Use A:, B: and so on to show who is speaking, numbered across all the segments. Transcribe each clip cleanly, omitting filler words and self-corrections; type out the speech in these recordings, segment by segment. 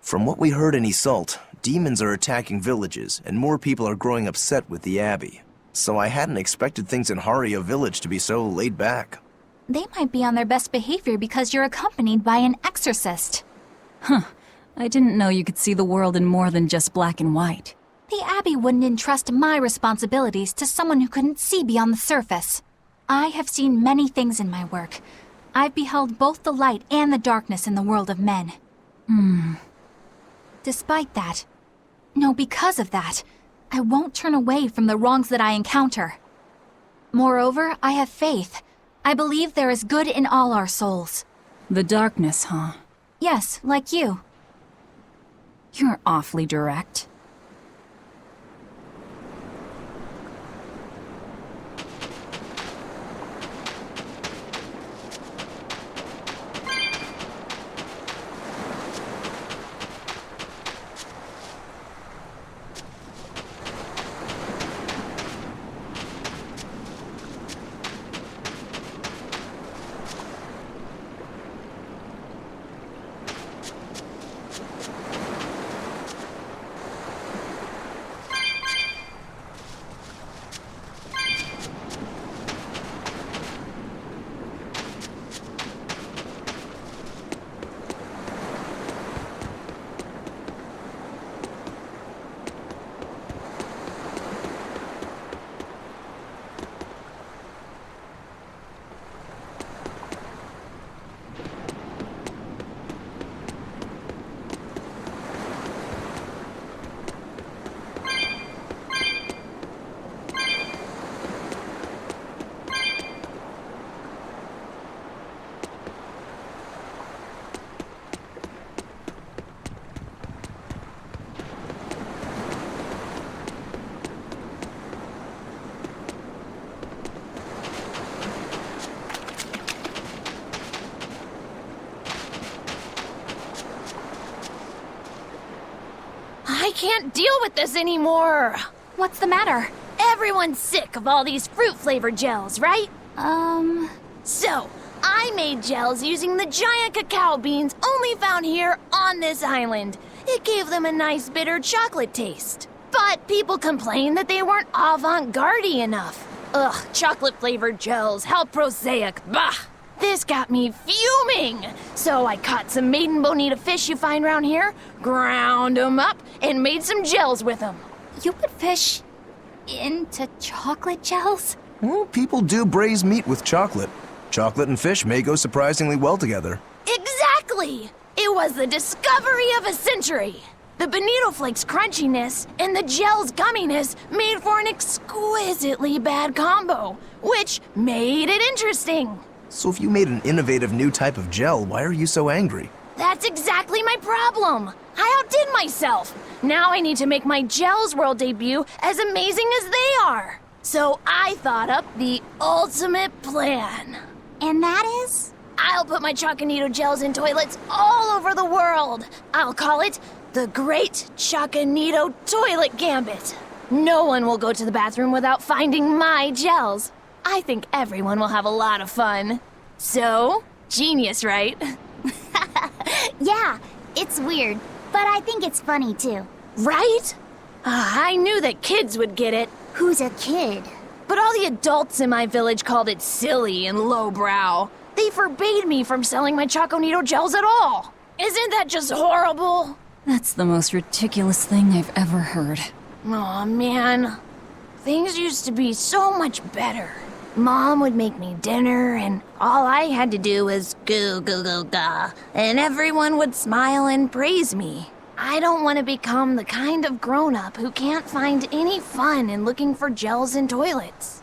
A: From what we heard in Iseult, demons are attacking villages, and more people are growing upset with the Abbey. So I hadn't expected things in Haria village to be so laid back.
B: They might be on their best behavior because you're accompanied by an exorcist.
C: Huh. I didn't know you could see the world in more than just black and white.
B: The Abbey wouldn't entrust my responsibilities to someone who couldn't see beyond the surface. I have seen many things in my work. I've beheld both the light and the darkness in the world of men. Despite that, no, because of that, I won't turn away from the wrongs that I encounter. Moreover, I have faith. I believe there is good in all our souls.
C: The darkness, huh?
B: Yes, like you.
C: You're awfully direct.
D: I can't deal with this anymore!
B: What's the matter?
D: Everyone's sick of all these fruit-flavored gels, right? So, I made gels using the giant cacao beans only found here on this island. It gave them a nice bitter chocolate taste. But people complained that they weren't avant-garde-y enough. Ugh, chocolate-flavored gels, how prosaic, bah! This got me fuming! So I caught some maiden bonita fish you find around here, ground them up, and made some gels with them.
B: You put fish into chocolate gels?
A: Well, people do braise meat with chocolate. Chocolate and fish may go surprisingly well together.
D: Exactly! It was the discovery of a century! The bonito flakes' crunchiness and the gel's gumminess made for an exquisitely bad combo, which made it interesting.
A: So if you made an innovative new type of gel, why are you so angry?
D: That's exactly my problem. I outdid myself. Now I need to make my Gels World debut as amazing as they are. So I thought up the ultimate plan.
B: And that is?
D: I'll put my Choconito gels in toilets all over the world. I'll call it the Great Choconito Toilet Gambit. No one will go to the bathroom without finding my gels. I think everyone will have a lot of fun. So, genius, right?
E: Yeah, it's weird, but I think it's funny too.
D: Right? I knew that kids would get it.
E: Who's a kid?
D: But all the adults in my village called it silly and lowbrow. They forbade me from selling my Choconito gels at all. Isn't that just horrible?
C: That's the most ridiculous thing I've ever heard.
D: Aw, man. Things used to be so much better. Mom would make me dinner, and all I had to do was goo goo goo ga, and everyone would smile and praise me. I don't want to become the kind of grown-up who can't find any fun in looking for gels in toilets.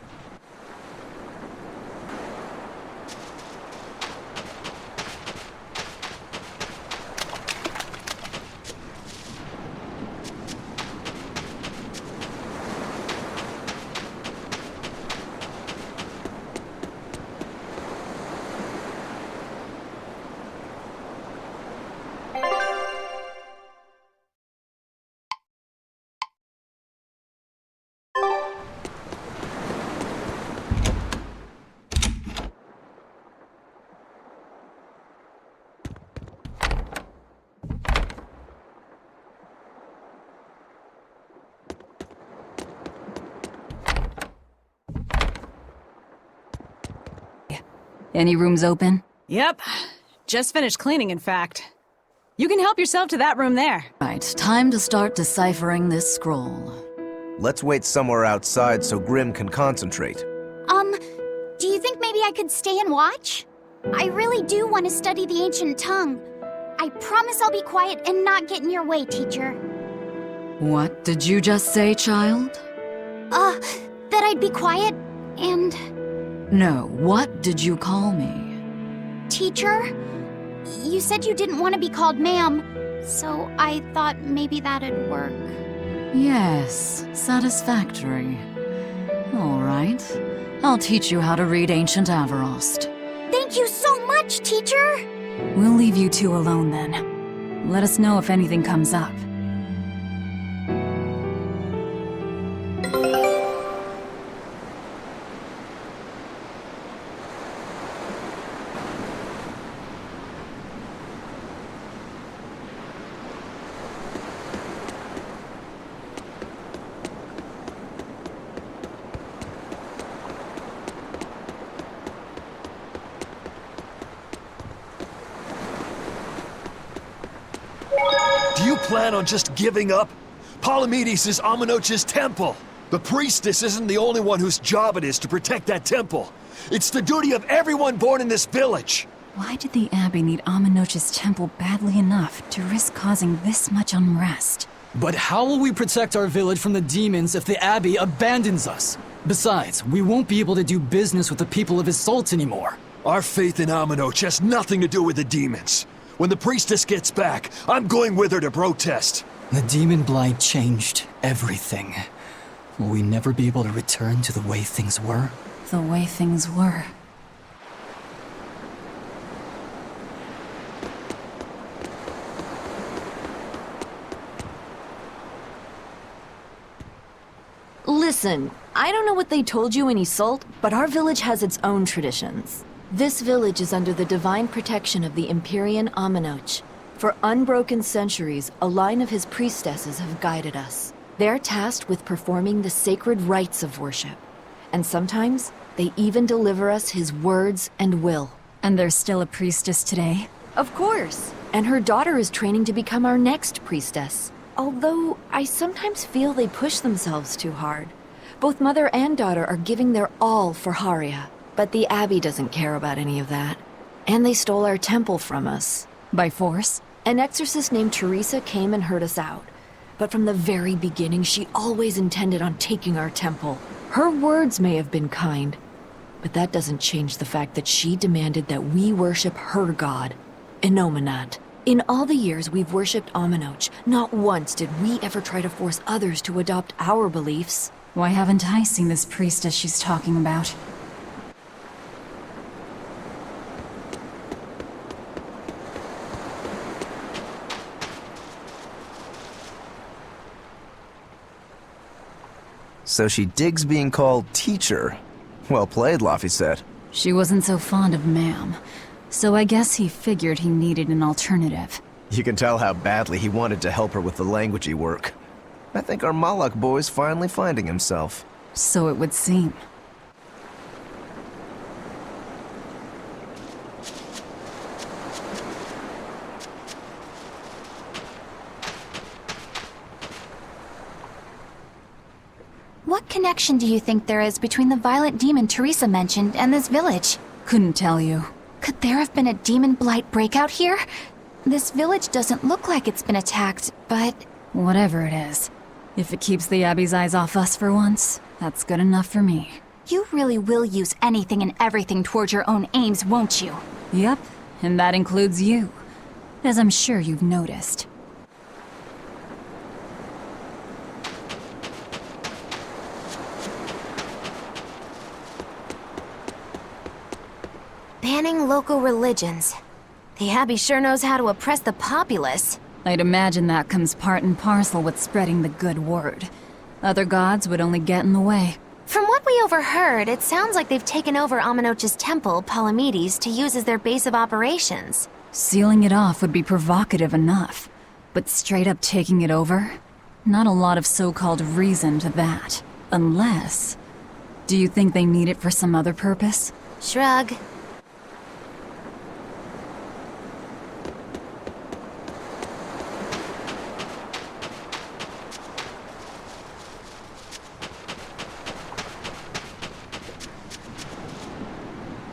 C: Any rooms open?
F: Yep. Just finished cleaning, in fact. You can help yourself to that room there.
G: Right, time to start deciphering this scroll.
A: Let's wait somewhere outside so Grim can concentrate.
E: Do you think maybe I could stay and watch? I really do want to study the ancient tongue. I promise I'll be quiet and not get in your way, teacher.
G: What did you just say, child?
E: That I'd be quiet and...
G: No, what did you call me?
E: Teacher? You said you didn't want to be called ma'am, so I thought maybe that'd work.
G: Yes, satisfactory. All right, I'll teach you how to read ancient Avarost.
E: Thank you so much, teacher!
C: We'll leave you two alone then. Let us know if anything comes up.
H: Do you plan on just giving up? Palamedes is Amenoch's temple. The priestess isn't the only one whose job it is to protect that temple. It's the duty of everyone born in this village.
C: Why did the Abbey need Amenoch's temple badly enough to risk causing this much unrest?
I: But how will we protect our village from the demons if the Abbey abandons us? Besides, we won't be able to do business with the people of Isolt anymore.
H: Our faith in Amenoch has nothing to do with the demons. When the priestess gets back, I'm going with her to protest.
I: The demon blight changed everything. Will we never be able to return to the way things were?
C: The way things were.
G: Listen, I don't know what they told you in Isolt, but our village has its own traditions. This village is under the divine protection of the Empyrean Amenoch. For unbroken centuries, a line of his priestesses have guided us. They're tasked with performing the sacred rites of worship. And sometimes, they even deliver us his words and will.
C: And there's still a priestess today?
G: Of course. And her daughter is training to become our next priestess. Although, I sometimes feel they push themselves too hard. Both mother and daughter are giving their all for Haria. But the Abbey doesn't care about any of that. And they stole our temple from us.
C: By force?
G: An exorcist named Teresa came and heard us out. But from the very beginning, she always intended on taking our temple. Her words may have been kind, but that doesn't change the fact that she demanded that we worship her god, Enominat. In all the years we've worshipped Amenoch, not once did we ever try to force others to adopt our beliefs.
C: Why haven't I seen this priestess she's talking about?
A: So she digs being called teacher. Well played, Laphicet.
C: She wasn't so fond of ma'am, so I guess he figured he needed an alternative.
A: You can tell how badly he wanted to help her with the languagey work. I think our Malak boy's finally finding himself.
C: So it would seem.
B: What connection do you think there is between the violent demon Teresa mentioned and this village?
C: Couldn't tell you.
B: Could there have been a demon blight breakout here? This village doesn't look like it's been attacked, but...
C: Whatever it is. If it keeps the Abbey's eyes off us for once, that's good enough for me.
B: You really will use anything and everything toward your own aims, won't you?
C: Yep, and that includes you. As I'm sure you've noticed.
D: Banning local religions. The Abbey sure knows how to oppress the populace.
C: I'd imagine that comes part and parcel with spreading the good word. Other gods would only get in the way.
D: From what we overheard, it sounds like they've taken over Amenoch's temple, Palamedes, to use as their base of operations.
C: Sealing it off would be provocative enough. But straight up taking it over? Not a lot of so-called reason to that. Unless... Do you think they need it for some other purpose?
D: Shrug.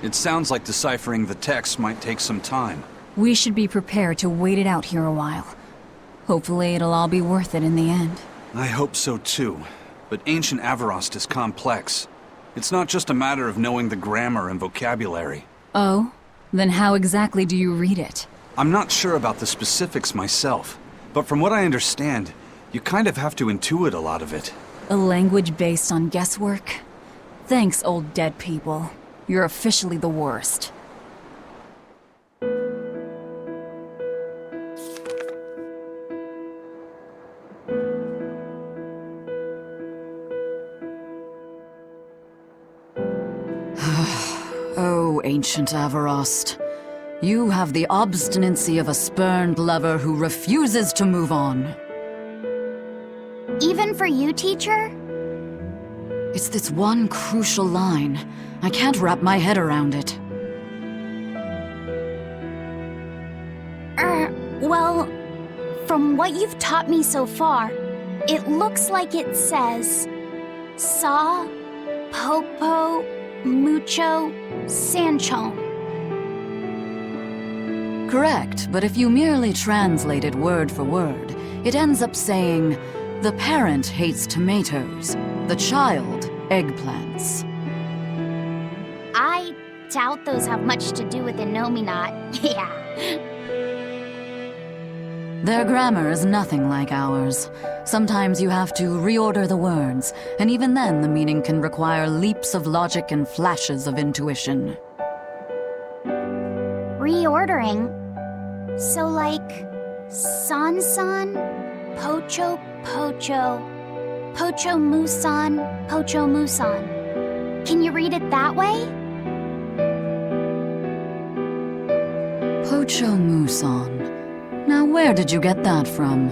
J: It sounds like deciphering the text might take some time.
C: We should be prepared to wait it out here a while. Hopefully it'll all be worth it in the end.
J: I hope so too. But ancient Avarost is complex. It's not just a matter of knowing the grammar and vocabulary.
C: Oh? Then how exactly do you read it?
J: I'm not sure about the specifics myself, but from what I understand, you kind of have to intuit a lot of it.
C: A language based on guesswork? Thanks, old dead people. You're officially the worst.
K: Oh, ancient Avarost. You have the obstinacy of a spurned lover who refuses to move on.
E: Even for you, teacher?
K: It's this one crucial line. I can't wrap my head around it.
E: Well, from what you've taught me so far, it looks like it says Sa, Popo, Mucho, Sancho.
K: Correct, but if you merely translate it word for word, it ends up saying, the parent hates tomatoes, the child eggplants.
E: I doubt those have much to do with Innominat. Yeah.
K: Their grammar is nothing like ours. Sometimes you have to reorder the words, and even then the meaning can require leaps of logic and flashes of intuition.
E: Reordering? So like, San-san, Pocho Pocho, Pocho Musan, Pocho Musan. Can you read it that way?
K: Pocho Musan. Now where did you get that from?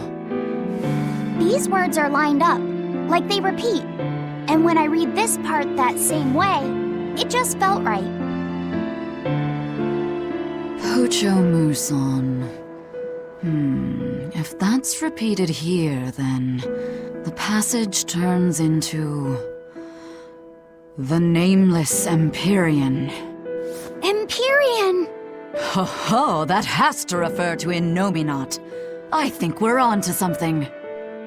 E: These words are lined up, like they repeat. And when I read this part that same way, it just felt right.
K: Pocho Musan. If that's repeated here, then the passage turns into the Nameless Empyrean.
E: Empyrean!
K: Ho ho, that has to refer to Innominat. I think we're on to something.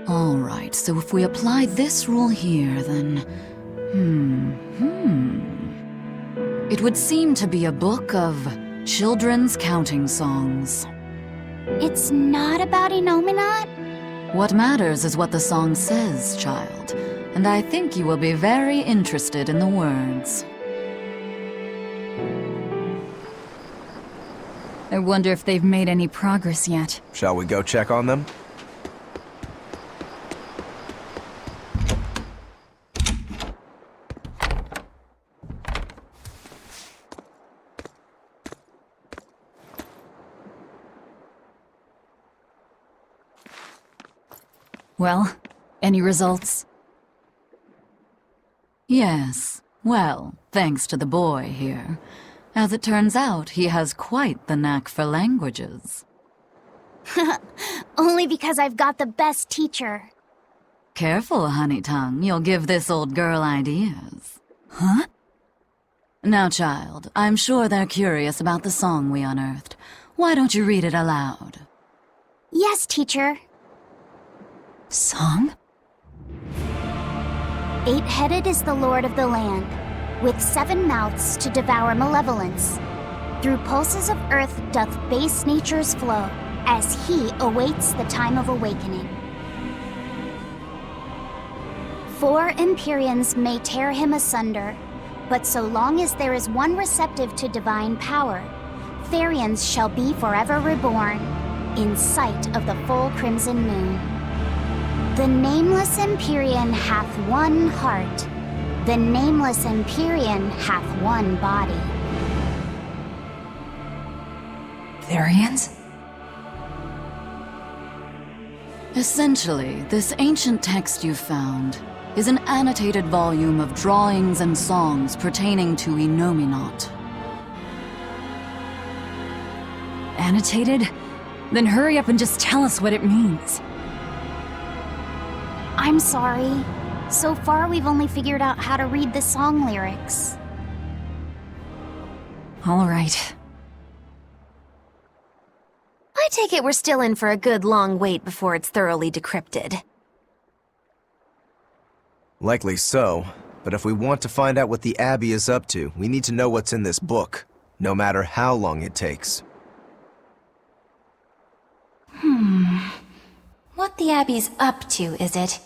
K: Alright, so if we apply this rule here, then... It would seem to be a book of children's counting songs.
E: It's not about Innominat?
K: What matters is what the song says, child. And I think you will be very interested in the words.
C: I wonder if they've made any progress yet.
A: Shall we go check on them?
C: Well, any results?
K: Yes. Well, thanks to the boy here. As it turns out, he has quite the knack for languages.
E: Only because I've got the best teacher.
K: Careful, honey tongue. You'll give this old girl ideas.
C: Huh?
K: Now, child, I'm sure they're curious about the song we unearthed. Why don't you read it aloud?
E: Yes, teacher.
C: Song?
E: Eight-headed is the lord of the land, with 7 mouths to devour malevolence. Through pulses of earth doth base nature's flow, as he awaits the time of awakening. 4 Empyreans may tear him asunder, but so long as there is one receptive to divine power, Therians shall be forever reborn, in sight of the full crimson moon. The nameless Empyrean hath one heart. The nameless Empyrean hath one body.
C: Therians?
K: Essentially, this ancient text you found is an annotated volume of drawings and songs pertaining to Innominat.
C: Annotated? Then hurry up and just tell us what it means.
E: I'm sorry. So far, we've only figured out how to read the song lyrics.
C: All right.
D: I take it we're still in for a good long wait before it's thoroughly decrypted.
A: Likely so, but if we want to find out what the Abbey is up to, we need to know what's in this book, no matter how long it takes.
B: What the Abbey's up to, is it?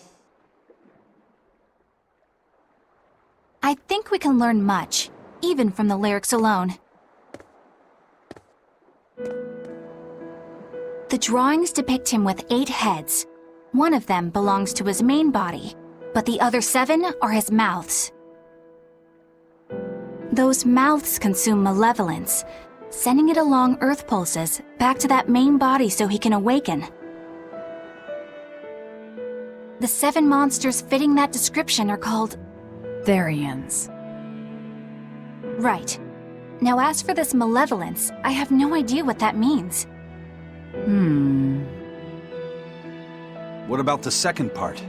B: I think we can learn much, even from the lyrics alone. The drawings depict him with 8 heads. One of them belongs to his main body, but the other 7 are his mouths. Those mouths consume malevolence, sending it along Earth pulses back to that main body so he can awaken. The 7 monsters fitting that description are called
C: Therians.
B: Right. Now as for this malevolence, I have no idea what that means.
J: What about the second part?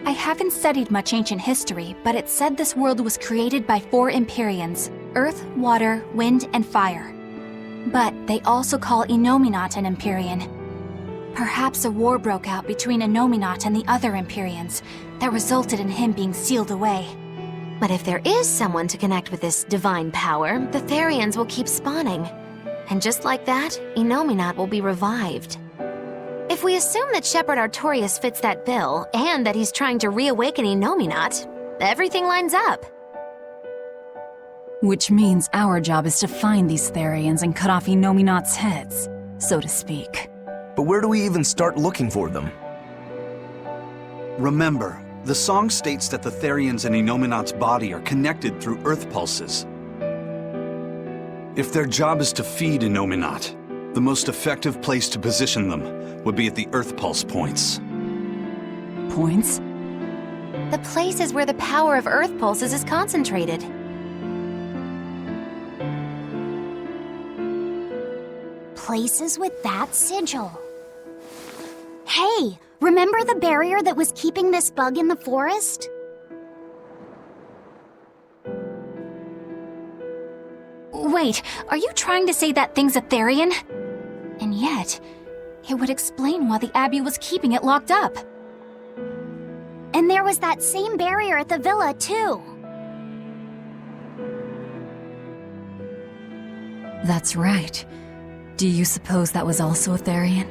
B: I haven't studied much ancient history, but it said this world was created by 4 Empyreans: Earth, Water, Wind, and Fire. But they also call Innominat an Empyrean. Perhaps a war broke out between Innominat and the other Empyreans that resulted in him being sealed away.
D: But if there is someone to connect with this divine power, the Therians will keep spawning. And just like that, Innominat will be revived. If we assume that Shepherd Artorius fits that bill, and that he's trying to reawaken Innominat, everything lines up.
C: Which means our job is to find these Therians and cut off Innominat's heads, so to speak.
A: But where do we even start looking for them?
J: Remember, the song states that the Therians in Innominat's body are connected through Earth pulses. If their job is to feed Innominat, the most effective place to position them would be at the Earth pulse points.
C: Points?
D: The places where the power of Earth pulses is concentrated.
E: Places with that sigil. Hey, remember the barrier that was keeping this bug in the forest?
B: Wait, are you trying to say that thing's a Therian? And yet, it would explain why the Abbey was keeping it locked up.
E: And there was that same barrier at the villa, too.
C: That's right. Do you suppose that was also a Therian?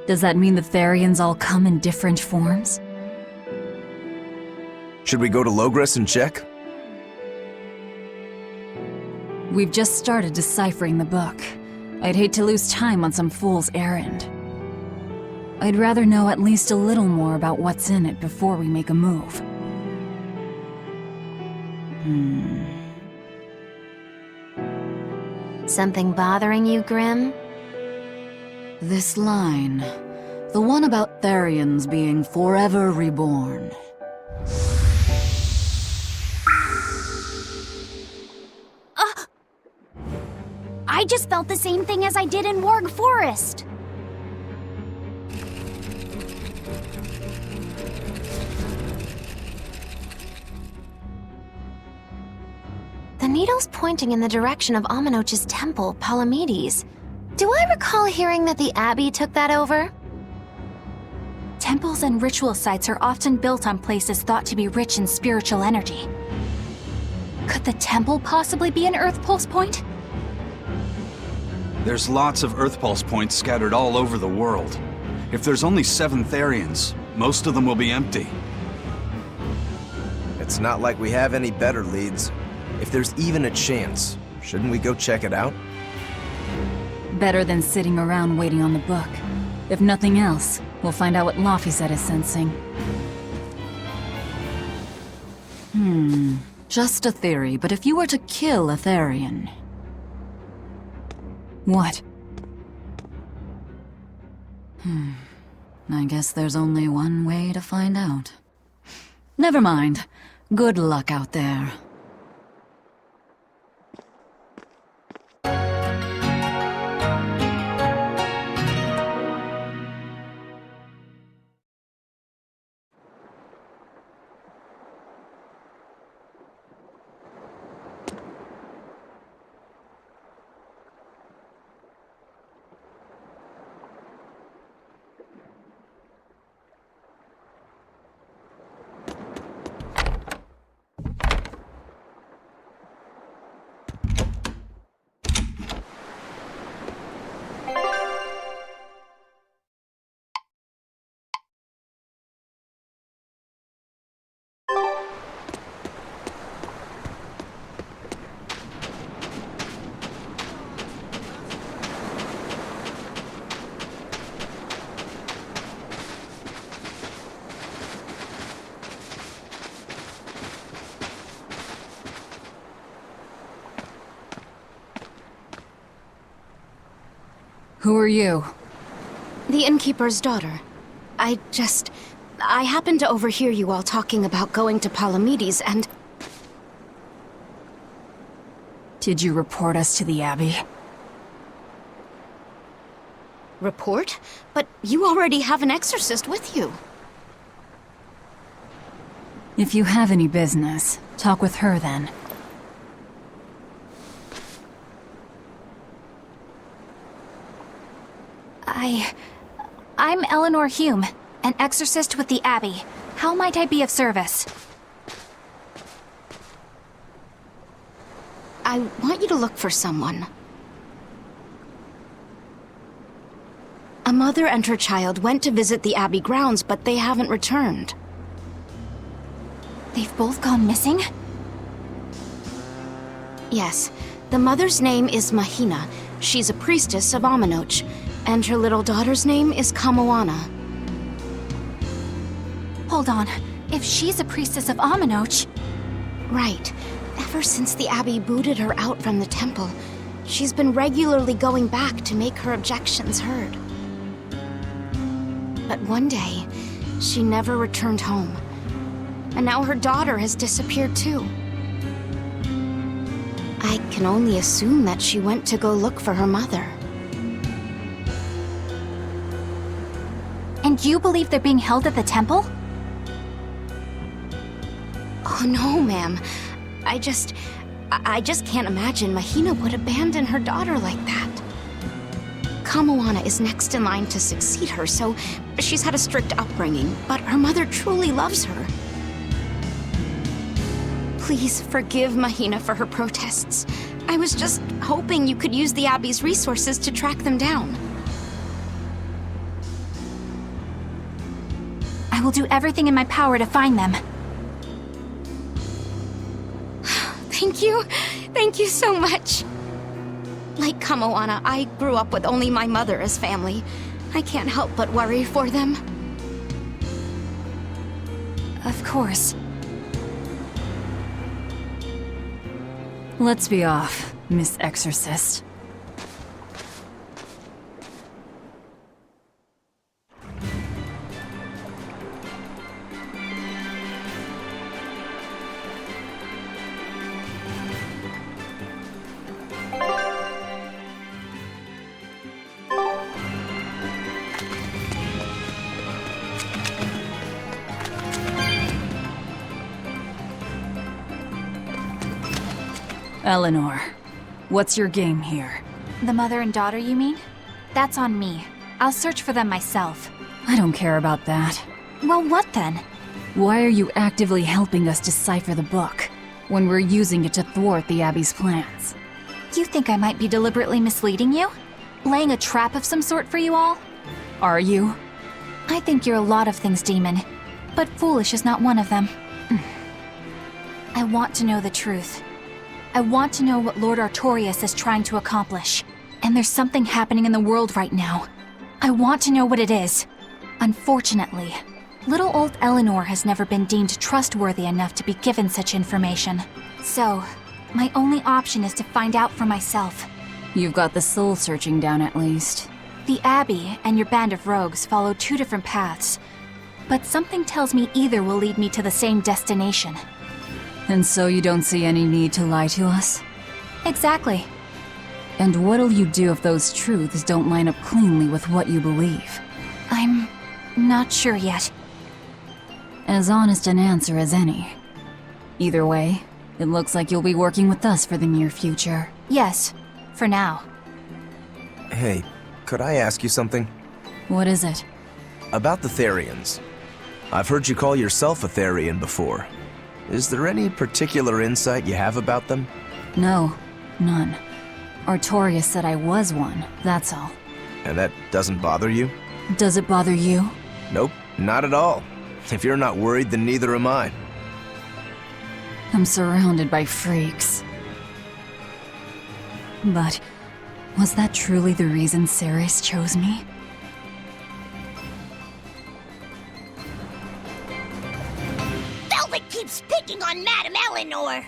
C: Does that mean the Therians all come in different forms?
A: Should we go to Logres and check?
C: We've just started deciphering the book. I'd hate to lose time on some fool's errand. I'd rather know at least a little more about what's in it before we make a move.
D: Something bothering you, Grim?
K: This line. The one about Therians being forever reborn.
E: I just felt the same thing as I did in Warg Forest.
D: The needle's pointing in the direction of Amenoch's temple, Palamedes. Do I recall hearing that the Abbey took that over?
B: Temples and ritual sites are often built on places thought to be rich in spiritual energy. Could the temple possibly be an Earth pulse point?
J: There's lots of Earth pulse points scattered all over the world. If there's only 7 Therians, most of them will be empty.
A: It's not like we have any better leads. If there's even a chance, shouldn't we go check it out?
C: Better than sitting around waiting on the book. If nothing else, we'll find out what Laphicet is sensing.
K: Just a theory, but if you were to kill a Therian...
C: What?
K: I guess there's only one way to find out. Never mind. Good luck out there.
C: Who are you?
L: The innkeeper's daughter. I happened to overhear you all talking about going to Palamedes, and...
C: Did you report us to the Abbey?
L: Report? But you already have an exorcist with you.
C: If you have any business, talk with her then.
B: I'm Eleanor Hume, an exorcist with the Abbey. How might I be of service?
L: I want you to look for someone. A mother and her child went to visit the Abbey grounds, but they haven't returned.
B: They've both gone missing?
L: Yes. The mother's name is Mahina. She's a priestess of Aminoch. And her little daughter's name is Kamoana.
B: Hold on. If she's a priestess of Aminoch...
L: Right. Ever since the Abbey booted her out from the temple, she's been regularly going back to make her objections heard. But one day, she never returned home. And now her daughter has disappeared too. I can only assume that she went to go look for her mother.
B: And you believe they're being held at the temple?
L: Oh no, ma'am. I just can't imagine Mahina would abandon her daughter like that. Kamoana is next in line to succeed her, so she's had a strict upbringing, but her mother truly loves her. Please forgive Mahina for her protests. I was just hoping you could use the Abbey's resources to track them down.
B: I will do everything in my power to find them.
L: Thank you. Thank you so much. Like Kamoana, I grew up with only my mother as family. I can't help but worry for them.
B: Of course.
C: Let's be off, Miss Exorcist. Eleanor, what's your game here?
B: The mother and daughter, you mean? That's on me. I'll search for them myself.
C: I don't care about that.
B: Well, what then?
C: Why are you actively helping us decipher the book, when we're using it to thwart the Abbey's plans?
B: You think I might be deliberately misleading you? Laying a trap of some sort for you all?
C: Are you?
B: I think you're a lot of things, Demon. But foolish is not one of them. I want to know the truth. I want to know what Lord Artorias is trying to accomplish. And there's something happening in the world right now. I want to know what it is. Unfortunately, little old Eleanor has never been deemed trustworthy enough to be given such information. So, my only option is to find out for myself.
C: You've got the soul searching down at least.
B: The Abbey and your band of rogues follow two different paths. But something tells me either will lead me to the same destination.
C: And so you don't see any need to lie to us?
B: Exactly.
C: And what'll you do if those truths don't line up cleanly with what you believe?
B: I'm not sure yet.
C: As honest an answer as any. Either way, it looks like you'll be working with us for the near future.
B: Yes, for now.
A: Hey, could I ask you something?
C: What is it?
A: About the Therians. I've heard you call yourself a Therian before. Is there any particular insight you have about them?
C: No, none. Artorias said I was one, that's all.
A: And that doesn't bother you?
C: Does it bother you?
A: Nope, not at all. If you're not worried, then neither am I.
C: I'm surrounded by freaks. But was that truly the reason Ceres chose me?
D: Velvet keeps picking on Madame Eleanor.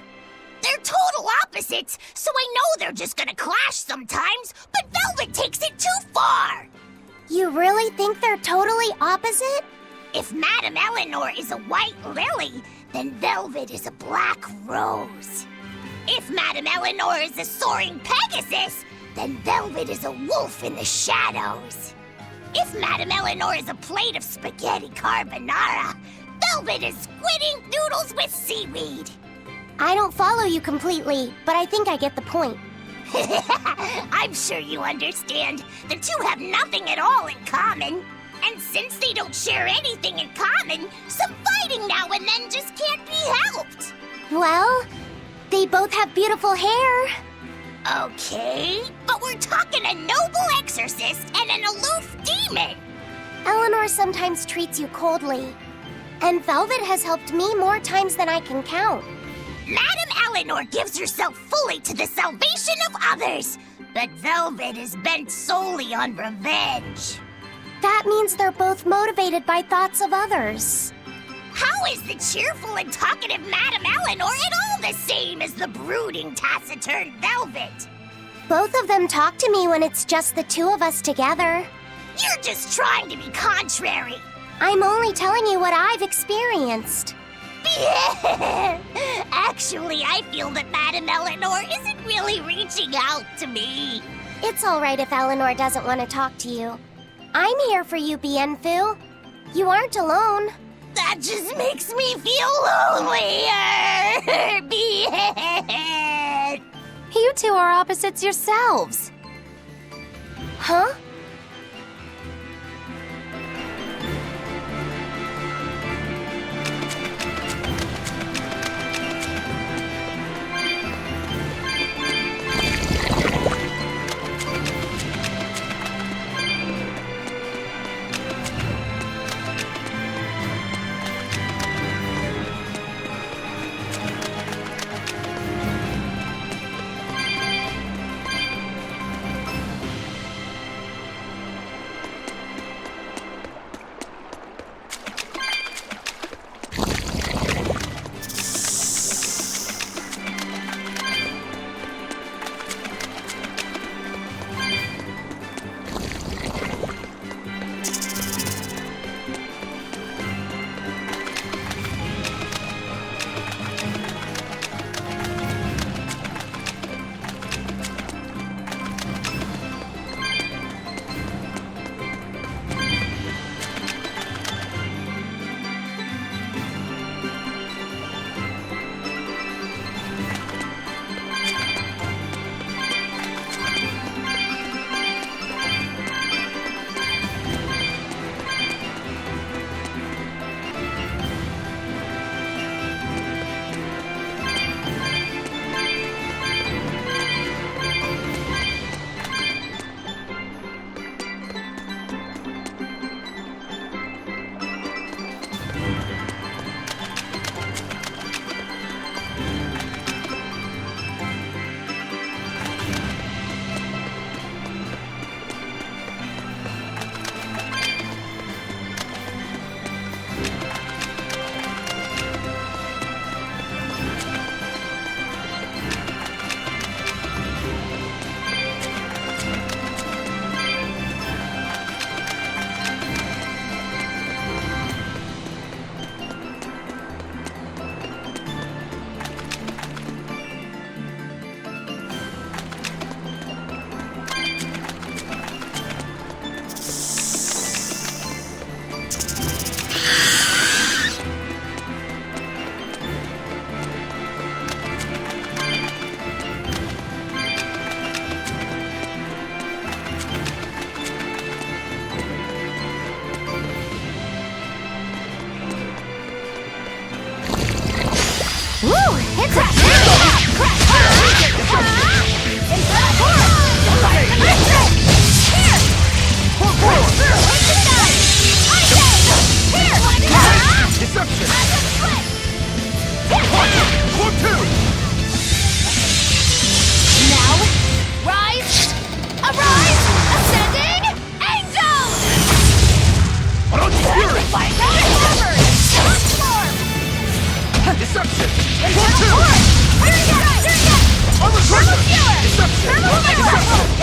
D: They're total opposites, so I know they're just gonna clash sometimes, but
M: Velvet takes it too far!
E: You really think they're totally opposite?
M: If Madame Eleanor is a white lily, then Velvet is a black rose. If Madame Eleanor is a soaring Pegasus, then Velvet is a wolf in the shadows. If Madame Eleanor is a plate of spaghetti carbonara, Velvet is squidding noodles with seaweed.
E: I don't follow you completely, but I think I get the point.
M: I'm sure you understand. The two have nothing at all in common. And since they don't share anything in common, some fighting now and then just can't be helped.
E: Well, they both have beautiful hair.
M: Okay, but we're talking a noble exorcist and an aloof demon.
E: Eleanor sometimes treats you coldly, and Velvet has helped me more times than I can count.
M: Madame Eleanor gives herself fully to the salvation of others, but Velvet is bent solely on revenge.
E: That means they're both motivated by thoughts of others.
M: How is the cheerful and talkative Madame Eleanor at all the same as the brooding, taciturn Velvet?
E: Both of them talk to me when it's just the two of us together.
M: You're just trying to be contrary.
E: I'm only telling you what I've experienced.
M: Actually, I feel that Madame Eleanor isn't really reaching out to me.
E: It's all right if Eleanor doesn't want to talk to you. I'm here for you, Bienfu. You aren't alone.
M: That just makes me feel lonelier. Bien.
B: You two are opposites yourselves.
E: Huh?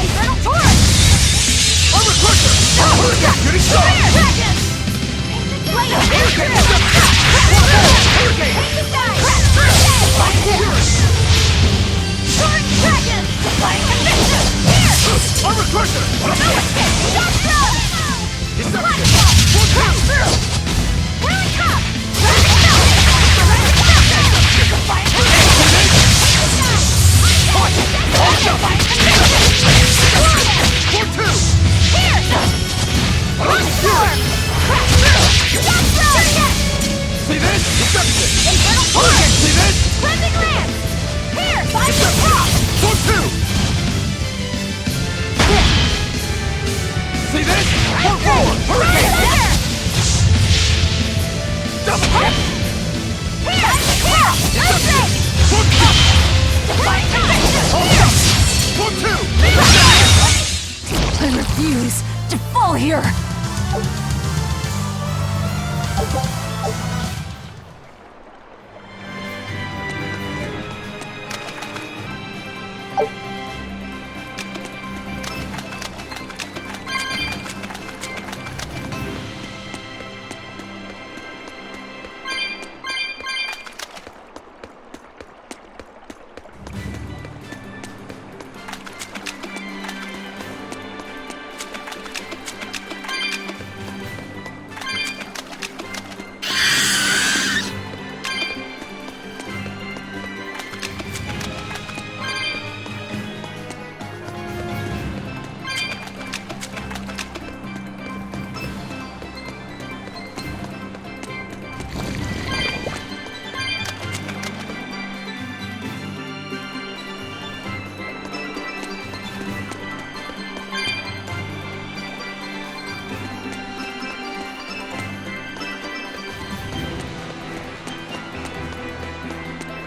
M: Infernal Torch!
C: I refuse to fall here!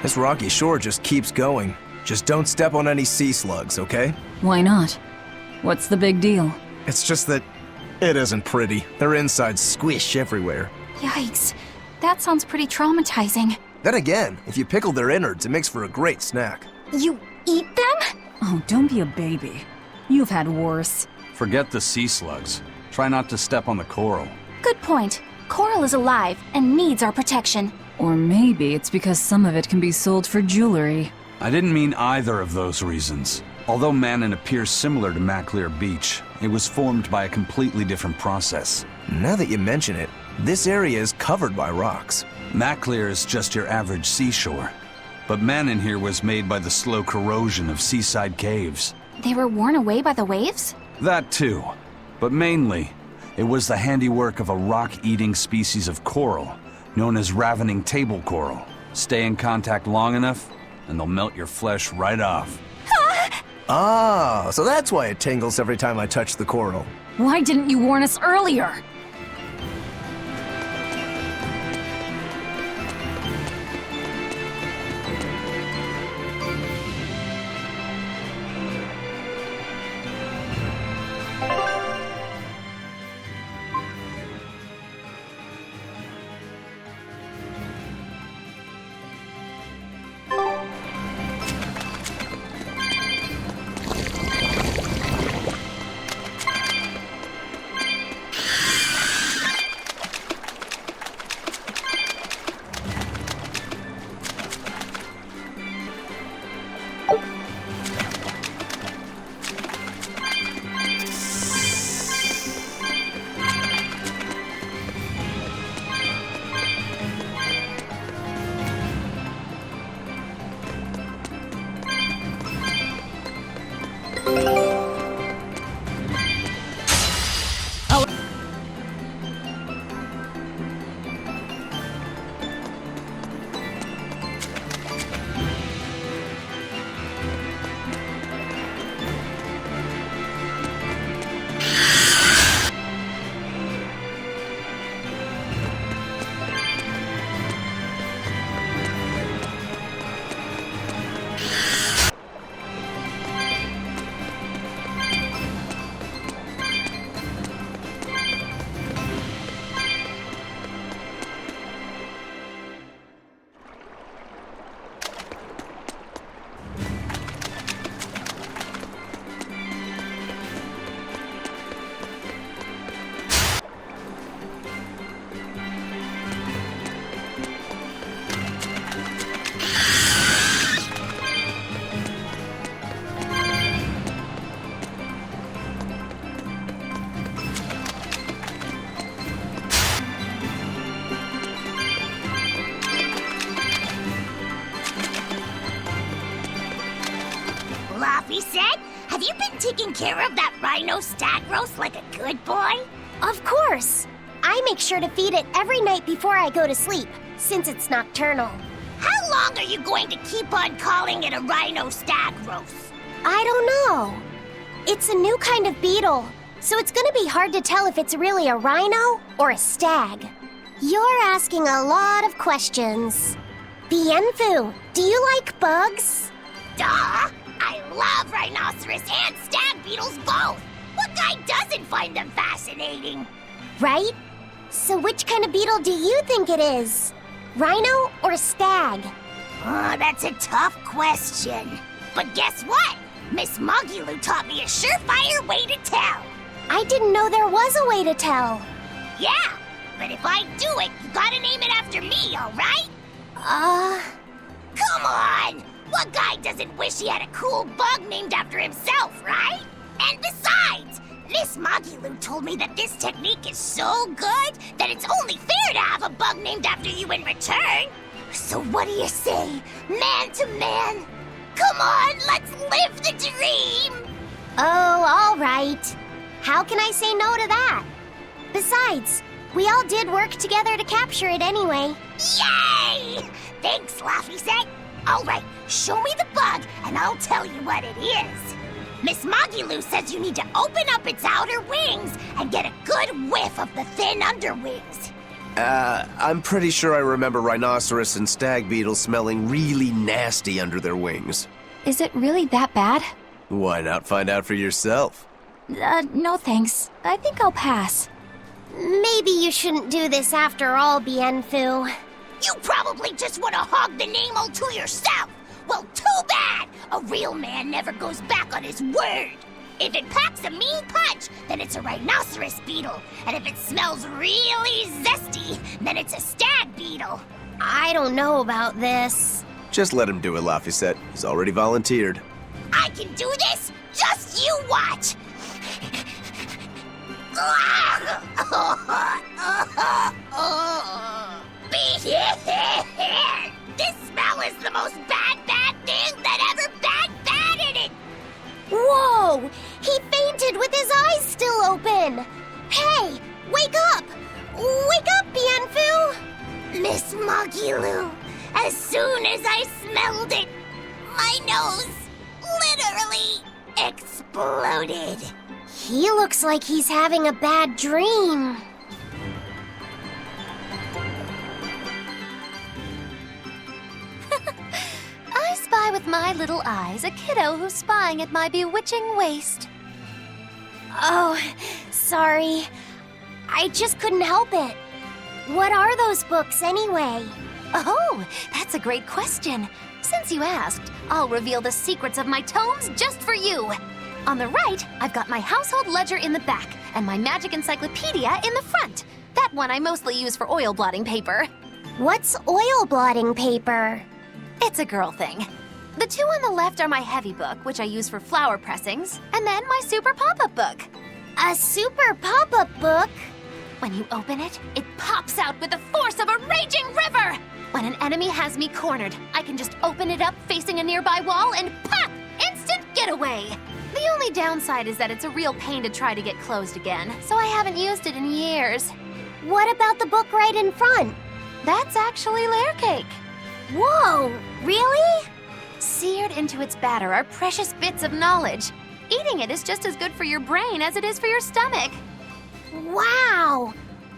A: This rocky shore just keeps going. Just don't step on any sea slugs, okay?
C: Why not? What's the big deal?
A: It's just that it isn't pretty. Their insides squish everywhere.
B: Yikes. That sounds pretty traumatizing.
A: Then again, if you pickle their innards, it makes for a great snack.
B: You eat them?
C: Oh, don't be a baby. You've had worse.
J: Forget the sea slugs. Try not to step on the coral.
B: Good point. Coral is alive and needs our protection.
C: Or maybe it's because some of it can be sold for jewelry.
J: I didn't mean either of those reasons. Although Manon appears similar to Maclear Beach, it was formed by a completely different process.
A: Now that you mention it, this area is covered by rocks.
J: Maclear is just your average seashore. But Manon here was made by the slow corrosion of seaside caves.
B: They were worn away by the waves?
J: That too. But mainly, it was the handiwork of a rock-eating species of coral, known as ravening table coral. Stay in contact long enough, and they'll melt your flesh right off.
A: Ah, so that's why it tingles every time I touch the coral.
C: Why didn't you warn us earlier?
M: Laphicet, have you been taking care of that rhino stag roast like a good boy?
E: Of course. I make sure to feed it every night before I go to sleep, since it's nocturnal.
M: How long are you going to keep on calling it a rhino stag roast?
E: I don't know. It's a new kind of beetle, so it's gonna be hard to tell if it's really a rhino or a stag. You're asking a lot of questions. Bienfu, do you like bugs?
M: Duh! I love rhinoceros and stag beetles both! What guy doesn't find them fascinating?
E: Right? So which kind of beetle do you think it is? Rhino or stag?
M: Oh, that's a tough question. But guess what? Miss Mogulu taught me a surefire way to tell.
E: I didn't know there was a way to tell.
M: Yeah, but if I do it, you gotta name it after me, alright? Come on! What guy doesn't wish he had a cool bug named after himself, right? And besides, Miss Mogulu told me that this technique is so good that it's only fair to have a bug named after you in return. So what do you say, man to man? Come on, let's live the dream!
E: Oh, all right. How can I say no to that? Besides, we all did work together to capture it anyway.
M: Yay! Thanks, Laphicet. All right, show me the bug and I'll tell you what it is. Miss Mogulu says you need to open up its outer wings and get a good whiff of the thin underwings.
A: I'm pretty sure I remember rhinoceros and stag beetles smelling really nasty under their wings.
B: Is it really that bad?
A: Why not find out for yourself?
B: No thanks. I think I'll pass.
E: Maybe you shouldn't do this after all, Bienfu.
M: You probably just want to hog the name all to yourself. Well, too bad! A real man never goes back on his word. If it packs a mean punch, then it's a rhinoceros beetle. And if it smells really zesty, then it's a stag beetle.
E: I don't know about this.
A: Just let him do it, Laphicet. He's already volunteered.
M: I can do this? Just you watch! This smell is the most bad thing that ever bad in it!
E: Whoa! He fainted with his eyes still open! Hey! Wake up! Wake up, Bienfu!
M: Miss Mogulu, as soon as I smelled it, my nose literally exploded.
E: He looks like he's having a bad dream.
D: I spy with my little eyes a kiddo who's spying at my bewitching waist.
E: Oh, sorry. I just couldn't help it. What are those books anyway?
D: Oh, that's a great question. Since you asked, I'll reveal the secrets of my tomes just for you. On the right, I've got my household ledger in the back and my magic encyclopedia in the front. That one I mostly use for oil blotting paper.
E: What's oil blotting paper?
D: It's a girl thing. The two on the left are my heavy book, which I use for flower pressings, and then my super pop-up book.
E: A super pop-up book?
D: When you open it, it pops out with the force of a raging river! When an enemy has me cornered, I can just open it up facing a nearby wall and pop! Instant getaway! The only downside is that it's a real pain to try to get closed again, so I haven't used it in years.
E: What about the book right in front?
D: That's actually layer cake.
E: Whoa, really?
D: Seared into its batter are precious bits of knowledge. Eating it is just as good for your brain as it is for your stomach.
E: Wow!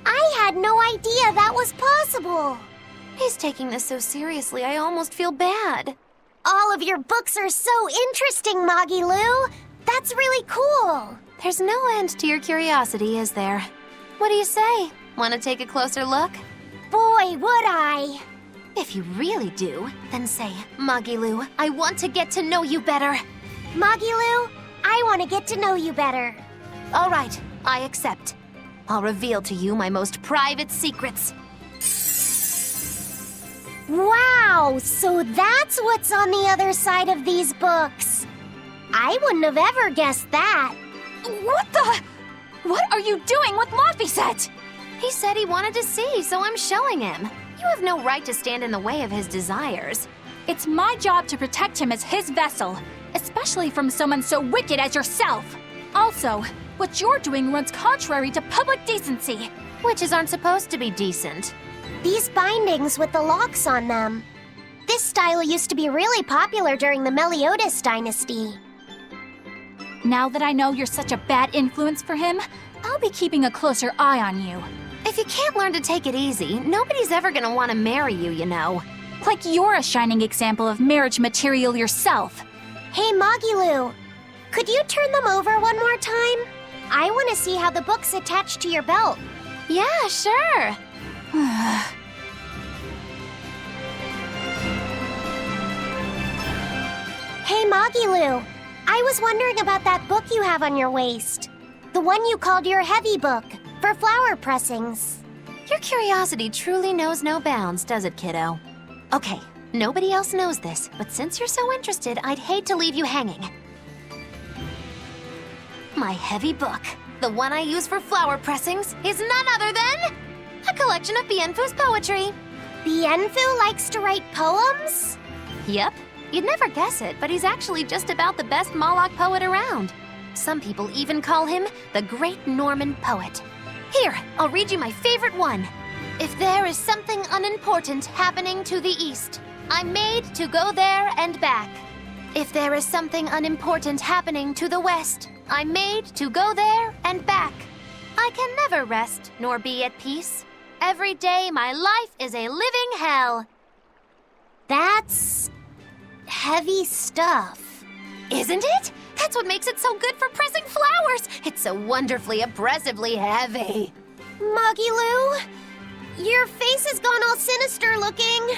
E: I had no idea that was possible.
D: He's taking this so seriously, I almost feel bad.
E: All of your books are so interesting, Mogulu. That's really cool.
D: There's no end to your curiosity, is there? What do you say? Want to take a closer look?
E: Boy, would I.
D: If you really do, then say, Mogulu, I want to get to know you better.
E: Mogulu, I want to get to know you better.
D: All right, I accept. I'll reveal to you my most private secrets.
E: Wow, so that's what's on the other side of these books. I wouldn't have ever guessed that.
D: What the? What are you doing with Laphicet? He said he wanted to see, so I'm showing him. You have no right to stand in the way of his desires.
B: It's my job to protect him as his vessel. especially from someone so wicked as yourself. Also, what you're doing runs contrary to public decency.
D: Witches aren't supposed to be decent.
E: These bindings with the locks on them. This style used to be really popular during the Meliodas dynasty.
B: Now that I know you're such a bad influence for him, I'll be keeping a closer eye on you.
D: If you can't learn to take it easy, nobody's ever gonna want to marry you, you know.
B: Like you're a shining example of marriage material yourself.
E: Hey, Magilu, could you turn them over one more time? I want to see how the book's attached to your belt.
D: Yeah, sure.
E: Hey, Magilu, I was wondering about that book you have on your waist. The one you called your heavy book, for flower pressings.
D: Your curiosity truly knows no bounds, does it, kiddo? Okay, nobody else knows this, but since you're so interested, I'd hate to leave you hanging. My heavy book, the one I use for flower pressings, is none other than a collection of Bienfu's poetry.
E: Bienfu likes to write poems?
D: Yep. You'd never guess it, but he's actually just about the best Moloch poet around. Some people even call him the Great Norman Poet. Here, I'll read you my favorite one. If there is something unimportant happening to the east, I'm made to go there and back. If there is something unimportant happening to the west, I'm made to go there and back. I can never rest nor be at peace. Every day my life is a living hell.
E: That's heavy stuff.
D: Isn't it? That's what makes it so good for pressing flowers. It's so wonderfully, oppressively heavy.
E: Magilu, your face has gone all sinister looking.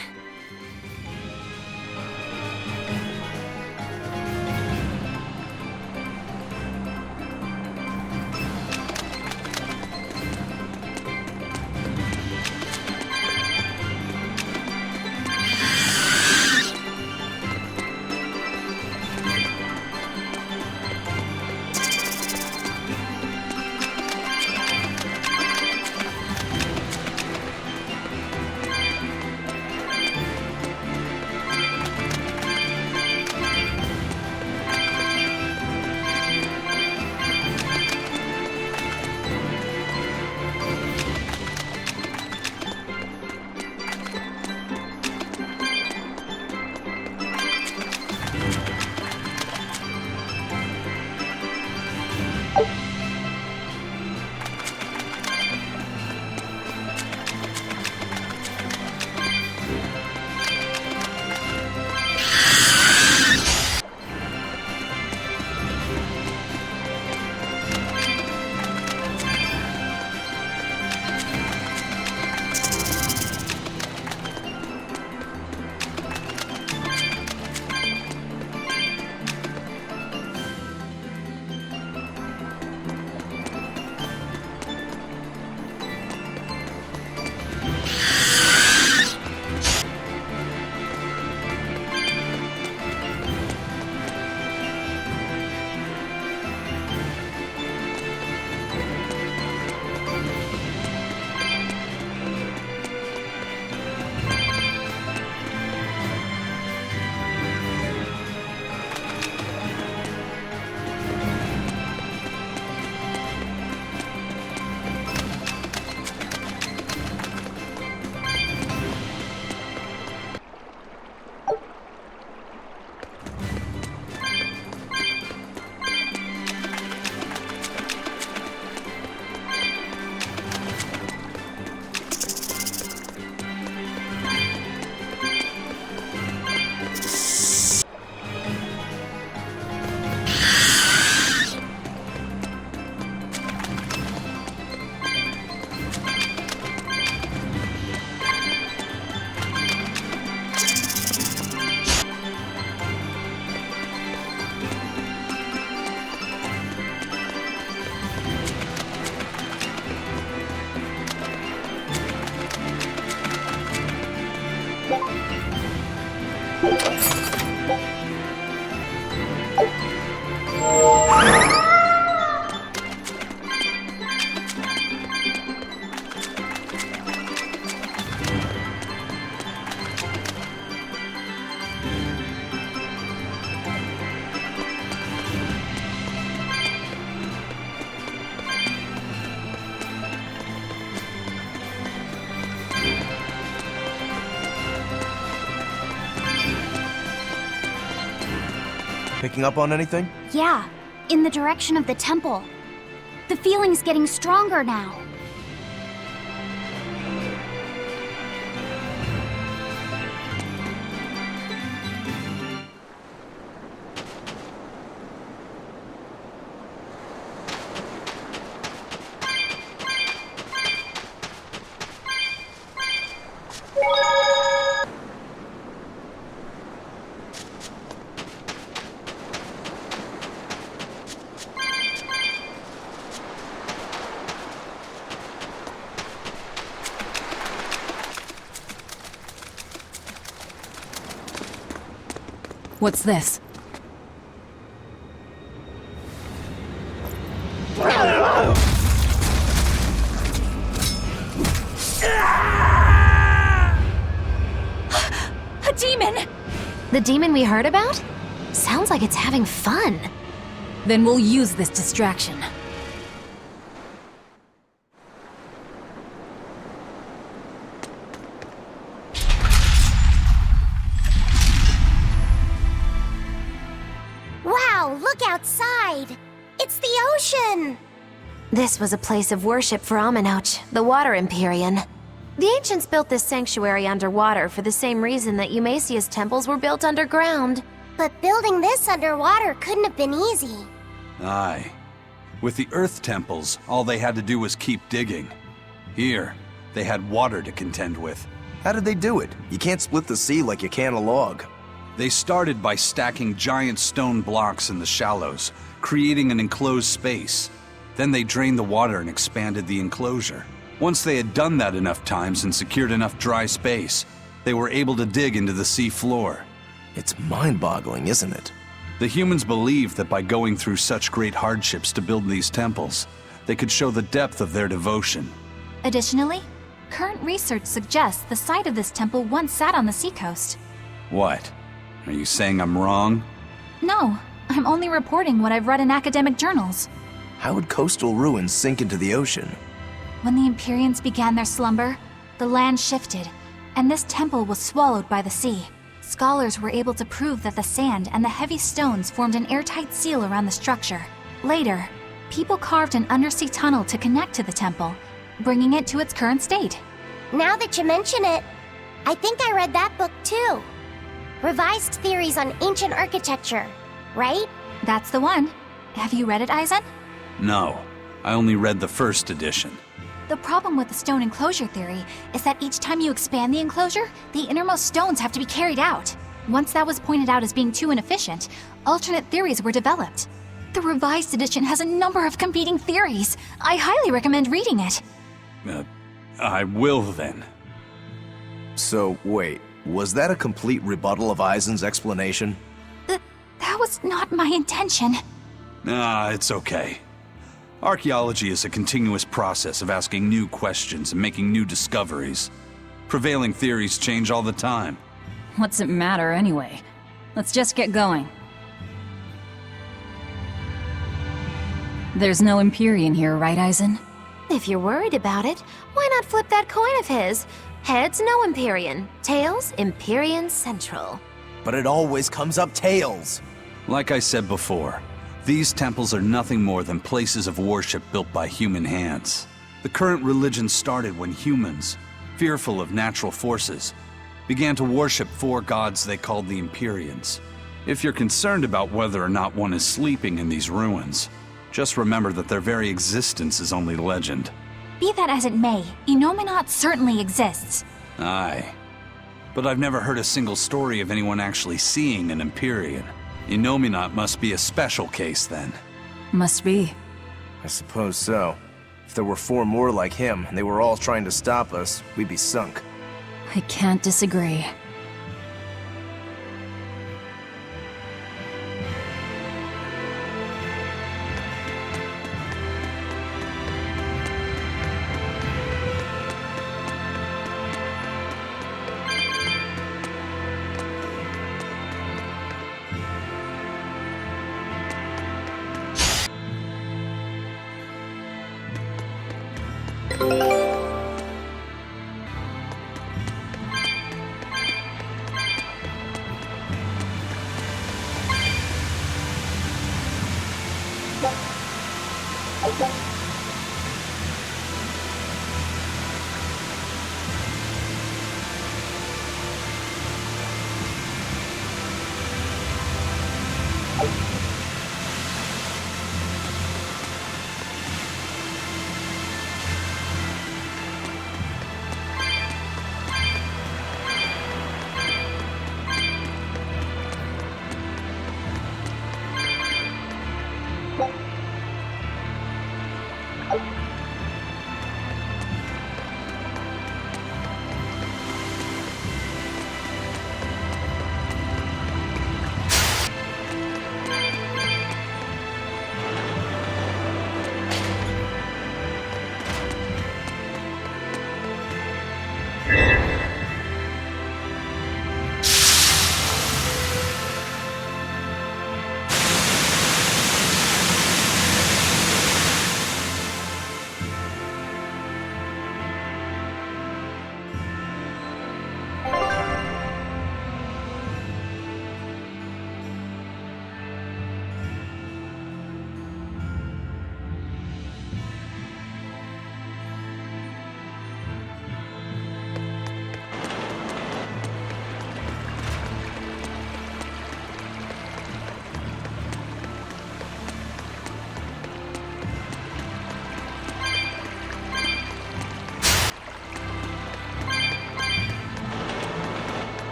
A: Picking up on anything?
E: Yeah, in the direction of the temple. The feeling's getting stronger now.
C: What's this?
B: A demon!
G: The demon we heard about? Sounds like it's having fun.
C: Then we'll use this distraction.
E: Wow, look outside! It's the ocean!
G: This was a place of worship for Amenoch, the Water Empyrean. The ancients built this sanctuary underwater for the same reason that Eumasia's temples were built underground.
E: But building this underwater couldn't have been easy.
J: Aye. With the Earth temples, all they had to do was keep digging. Here, they had water to contend with.
A: How did they do it? You can't split the sea like you can a log.
J: They started by stacking giant stone blocks in the shallows, creating an enclosed space. Then they drained the water and expanded the enclosure. Once they had done that enough times and secured enough dry space, they were able to dig into the sea floor.
A: It's mind-boggling, isn't it?
J: The humans believed that by going through such great hardships to build these temples, they could show the depth of their devotion.
B: Additionally, current research suggests the site of this temple once sat on the seacoast.
J: What? Are you saying I'm wrong?
B: No, I'm only reporting what I've read in academic journals.
A: How would coastal ruins sink into the ocean?
B: When the Empyreans began their slumber, the land shifted, and this temple was swallowed by the sea. Scholars were able to prove that the sand and the heavy stones formed an airtight seal around the structure. Later, people carved an undersea tunnel to connect to the temple, bringing it to its current state.
E: Now that you mention it, I think I read that book too. Revised Theories on Ancient Architecture, right?
B: That's the one. Have you read it, Eisen?
J: No, I only read the first edition.
B: The problem with the stone enclosure theory is that each time you expand the enclosure, the innermost stones have to be carried out. Once that was pointed out as being too inefficient, alternate theories were developed. The revised edition has a number of competing theories. I highly recommend reading it.
J: I will then.
A: So, wait, was that a complete rebuttal of Eisen's explanation?
B: That was not my intention.
J: It's okay. Archaeology is a continuous process of asking new questions and making new discoveries. Prevailing theories change all the time.
C: What's it matter anyway? Let's just get going. There's no Empyrean here, right, Eisen?
G: If you're worried about it, why not flip that coin of his? Heads, no Empyrean. Tails, Empyrean Central.
A: But it always comes up tails.
J: Like I said before, these temples are nothing more than places of worship built by human hands. The current religion started when humans, fearful of natural forces, began to worship four gods they called the Empyreans. If you're concerned about whether or not one is sleeping in these ruins, just remember that their very existence is only legend.
B: Be that as it may, Enominat certainly exists.
J: Aye. But I've never heard a single story of anyone actually seeing an Empyrean. Enominat must be a special case, then.
C: Must be.
A: I suppose so. If there were four more like him, and they were all trying to stop us, we'd be sunk.
C: I can't disagree.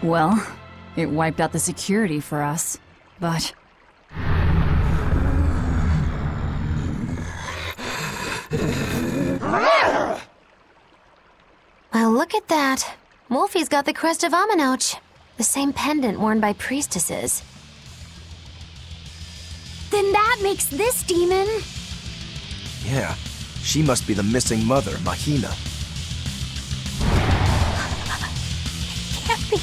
C: Well, it wiped out the security for us, but...
L: Well, look at that. Wolfie's got the crest of Aminoch, the same pendant worn by priestesses.
E: Then that makes this demon...
A: Yeah, she must be the missing mother, Mahina.
B: Can't be.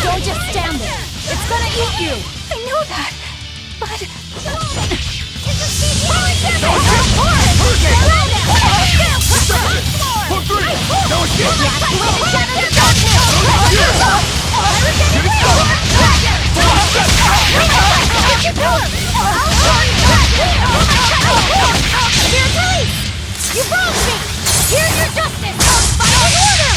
F: Don't just stand there! It's gonna eat you!
B: I know that, but...
D: You broke me! Here's your justice! Final order!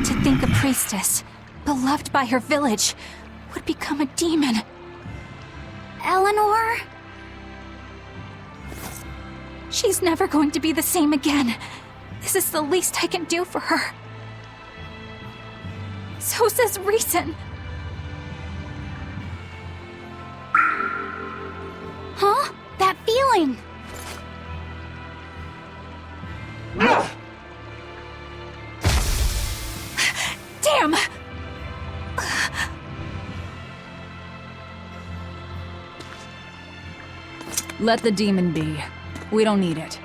B: To think a priestess, beloved by her village, would become a demon.
E: Eleanor?
B: She's never going to be the same again. This is the least I can do for her. So says reason.
E: Huh? That feeling!
B: Damn!
C: Let the demon be. We don't need it.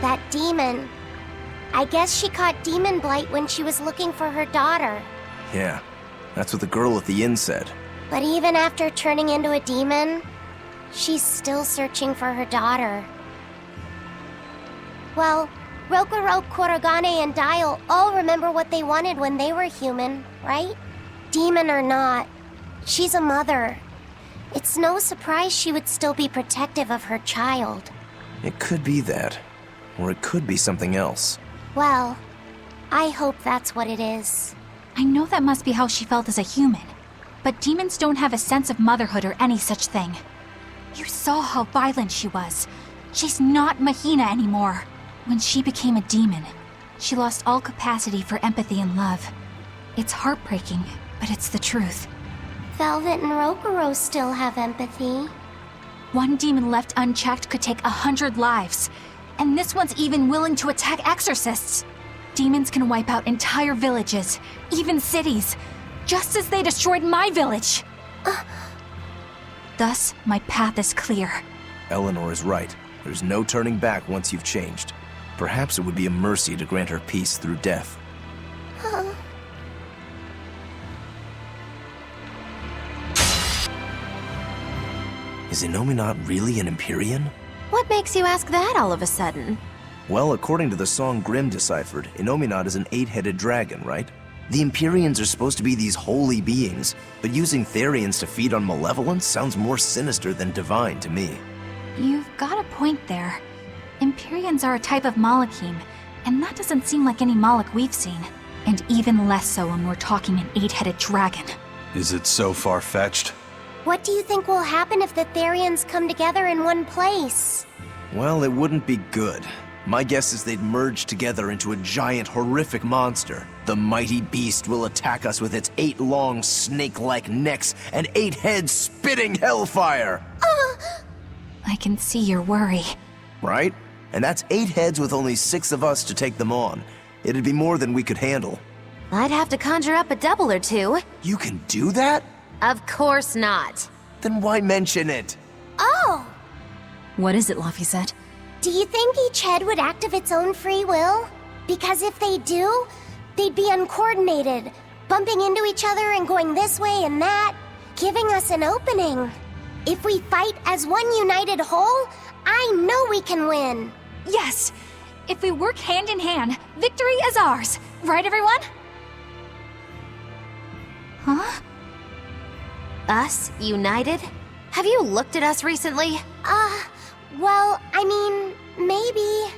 E: That demon. I guess she caught demon blight when she was looking for her daughter.
A: Yeah, that's what the girl at the inn said.
E: But even after turning into a demon, she's still searching for her daughter. Well, Rokurok, Korogane, and Dial all remember what they wanted when they were human, right? Demon or not, she's a mother. It's no surprise she would still be protective of her child.
A: It could be that, or it could be something else.
E: Well, I hope that's what it is.
B: I know that must be how she felt as a human, but demons don't have a sense of motherhood or any such thing. You saw how violent she was. She's not Mahina anymore. When she became a demon, she lost all capacity for empathy and love. It's heartbreaking, but it's the truth.
E: Velvet and Rokuro still have empathy.
B: One demon left unchecked could take 100 lives. And this one's even willing to attack exorcists. Demons can wipe out entire villages, even cities, just as they destroyed my village. Thus, my path is clear.
A: Eleanor is right. There's no turning back once you've changed. Perhaps it would be a mercy to grant her peace through death. Is Innominat really an Empyrean?
G: What makes you ask that all of a sudden?
A: Well, according to the song Grimm deciphered, Innominat is an 8-headed dragon, right? The Empyreans are supposed to be these holy beings, but using Therians to feed on malevolence sounds more sinister than divine to me.
B: You've got a point there. Empyreans are a type of Malachim, and that doesn't seem like any Malach we've seen. And even less so when we're talking an 8-headed dragon.
J: Is it so far-fetched?
E: What do you think will happen if the Therians come together in one place?
A: Well, it wouldn't be good. My guess is they'd merge together into a giant, horrific monster. The mighty beast will attack us with its 8 long, snake-like necks and 8 heads spitting hellfire!
B: I can see your worry.
A: Right? And that's 8 heads with only 6 of us to take them on. It'd be more than we could handle.
G: I'd have to conjure up a double or two.
A: You can do that?
G: Of course not.
A: Then why mention it?
E: Oh!
C: What is it, Laphicet?
E: Do you think each head would act of its own free will? Because if they do, they'd be uncoordinated, bumping into each other and going this way and that, giving us an opening. If we fight as one united whole, I know we can win.
B: Yes! If we work hand in hand, victory is ours. Right, everyone? Huh?
G: Us? United? Have you looked at us recently?
E: Well, I mean, maybe.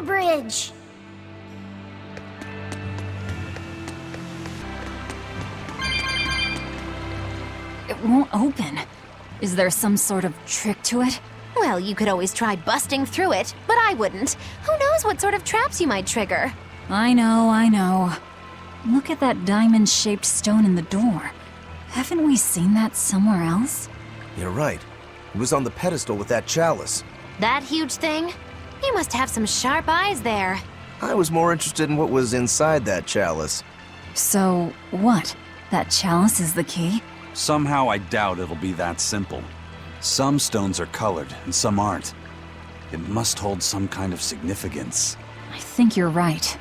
E: Bridge.
C: It won't open. Is there some sort of trick to it?
G: Well, you could always try busting through it, but I wouldn't. Who knows what sort of traps you might trigger?
C: I know. Look at that diamond-shaped stone in the door. Haven't we seen that somewhere else?
A: You're right. It was on the pedestal with that chalice.
G: That huge thing? You must have some sharp eyes there.
A: I was more interested in what was inside that chalice.
C: So, what? That chalice is the key?
J: Somehow I doubt it'll be that simple. Some stones are colored, and some aren't. It must hold some kind of significance.
C: I think you're right.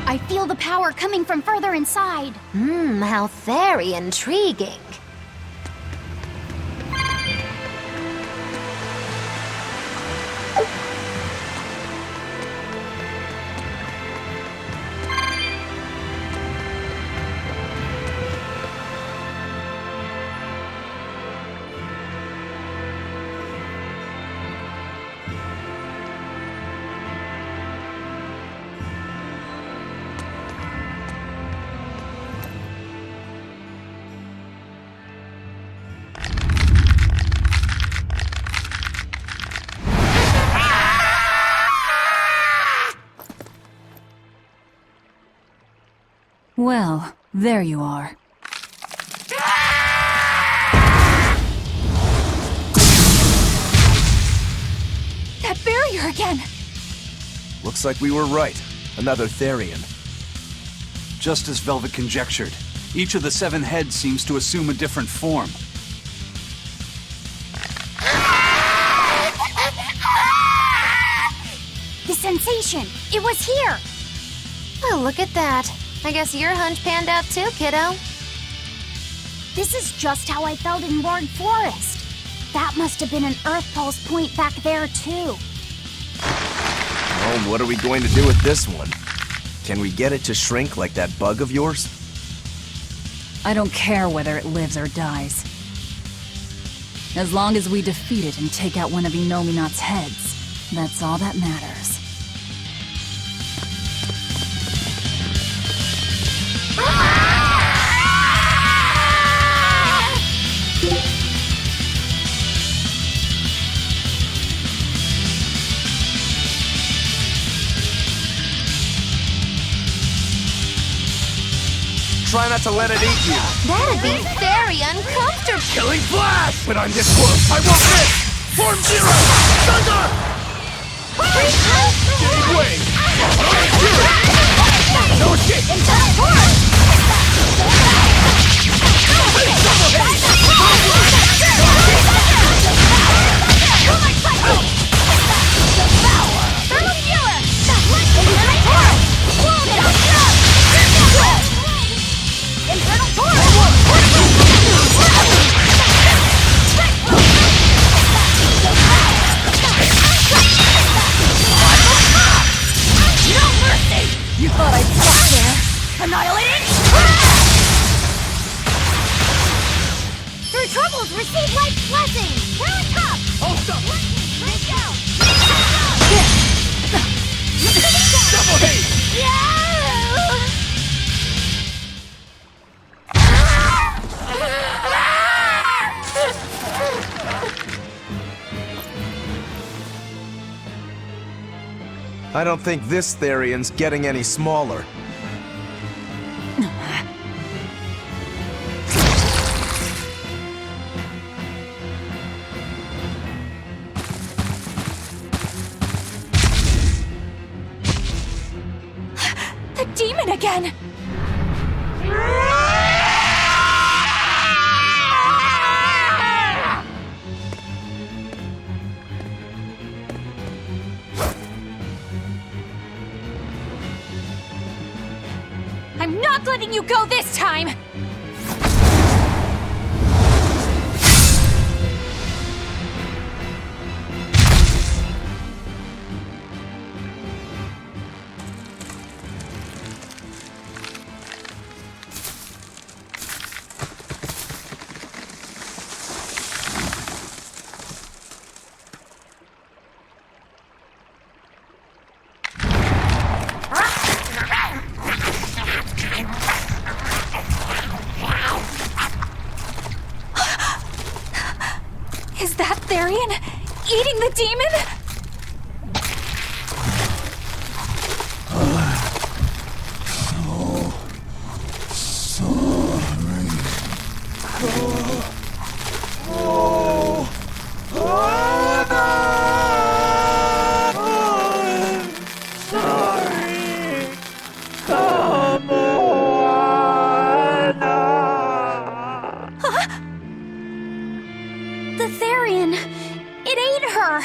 E: I feel the power coming from further inside.
L: How very intriguing.
C: Well, there you are.
B: That barrier again!
A: Looks like we were right. Another Therian.
J: Just as Velvet conjectured, each of the 7 heads seems to assume a different form.
E: The sensation! It was here!
L: Oh, look at that. I guess your hunch panned out too, kiddo.
E: This is just how I felt in Ward Forest. That must have been an Earth Pulse point back there, too.
A: Oh, what are we going to do with this one? Can we get it to shrink like that bug of yours?
C: I don't care whether it lives or dies. As long as we defeat it and take out one of Innominat's heads, that's all that matters.
A: Try not to let it eat you.
L: That'd be very uncomfortable.
H: Killing flash! But I'm this close, I won't miss! Form 0! Thunder! Getting way! No escape!
B: You thought I'd stop there? Annihilated?
E: Through troubles, receive life's blessing! We're on top!
H: Oh, stop!
E: Let's go!
H: Double hate!
A: I don't think this Therian's getting any smaller.
B: The demon again! I'm not letting you go this time! Is that Therian eating the demon?
E: The Therian! It ate her!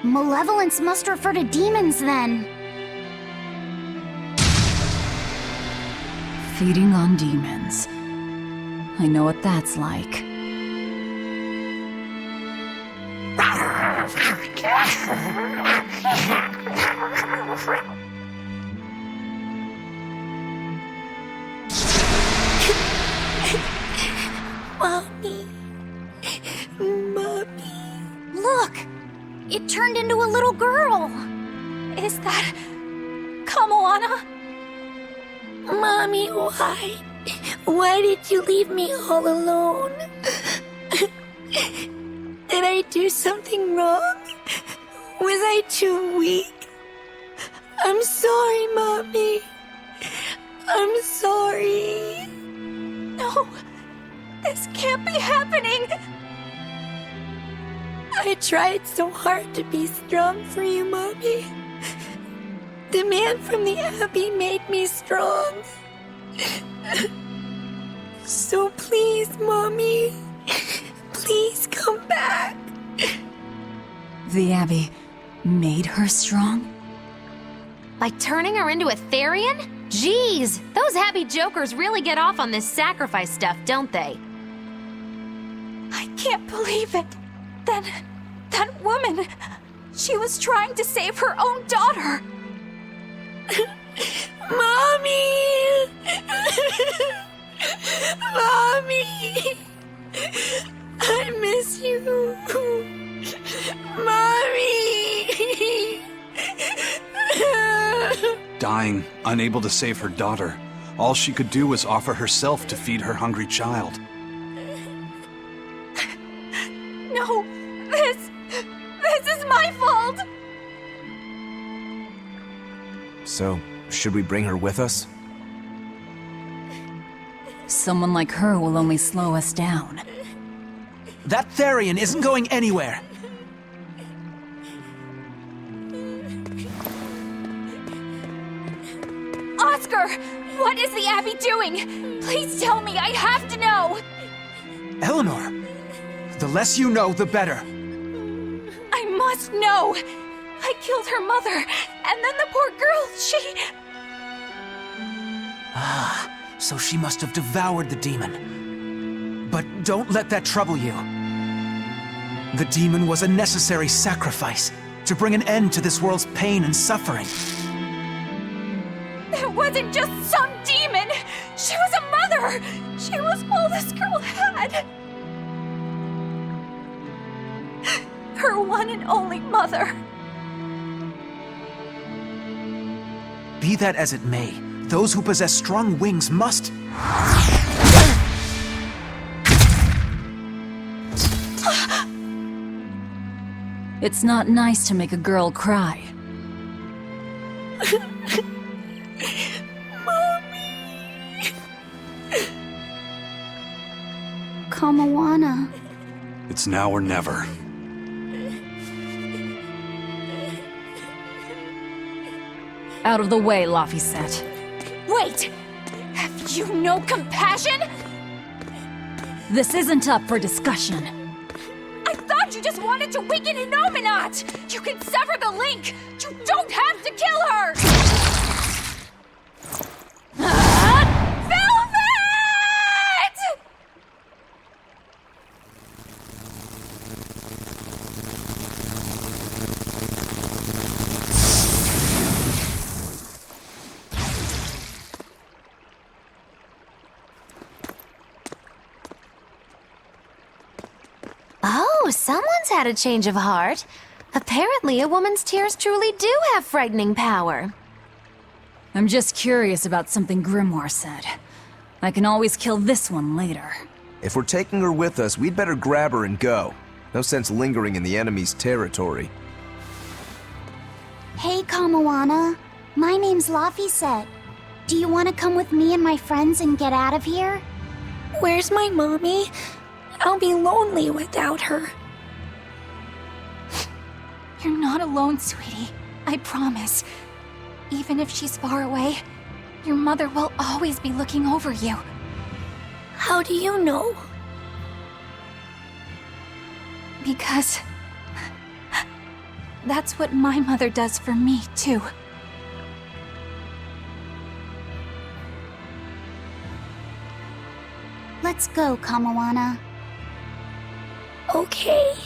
E: Malevolence must refer to demons, then.
C: Feeding on demons. I know what that's like.
E: Mommy. Mommy. Look! It turned into a little girl.
B: Is that Kamoana?
E: Mommy, why? Why did you leave me all alone? Did I do something wrong? Was I too weak? I'm sorry, Mommy. I'm sorry.
B: No, this can't be happening.
E: I tried so hard to be strong for you, Mommy. The man from the Abbey made me strong. So please, Mommy, please come back.
C: The Abbey made her strong?
D: By turning her into a Therian? Jeez, those Abbey jokers really get off on this sacrifice stuff, don't they?
B: I can't believe it. That woman, she was trying to save her own daughter.
E: Mommy! Mommy! I miss you. Mommy!
J: Dying, unable to save her daughter, all she could do was offer herself to feed her hungry child.
B: No, this is my fault.
A: So, should we bring her with us?
C: Someone like her will only slow us down.
I: That Therian isn't going anywhere.
B: Oscar, what is the Abbey doing? Please tell me, I have to know.
I: Eleanor, the less you know, the better.
B: I must know. I killed her mother, and then the poor girl, she...
I: Ah, so she must have devoured the demon. But don't let that trouble you. The demon was a necessary sacrifice to bring an end to this world's pain and suffering.
B: It wasn't just some demon. She was a mother. She was all this girl had. Her one and only mother.
I: Be that as it may, those who possess strong wings must...
C: It's not nice to make a girl cry.
E: Mommy! Kamoana.
J: It's now or never.
C: Out of the way, Laphicet.
B: Wait! Have you no compassion?
C: This isn't up for discussion.
B: I thought you just wanted to weaken Inominat! You can sever the link! You don't have to kill her! Velvet!
D: Oh, someone's had a change of heart. Apparently, a woman's tears truly do have frightening power.
C: I'm just curious about something Grimoire said. I can always kill this one later.
A: If we're taking her with us, we'd better grab her and go. No sense lingering in the enemy's territory.
E: Hey, Kamoana. My name's Laphicet. Do you want to come with me and my friends and get out of here? Where's my mommy? I'll be lonely without her.
B: You're not alone, sweetie. I promise. Even if she's far away, your mother will always be looking over you.
E: How do you know?
B: Because... that's what my mother does for me, too.
E: Let's go, Kamawana.
M: Okay.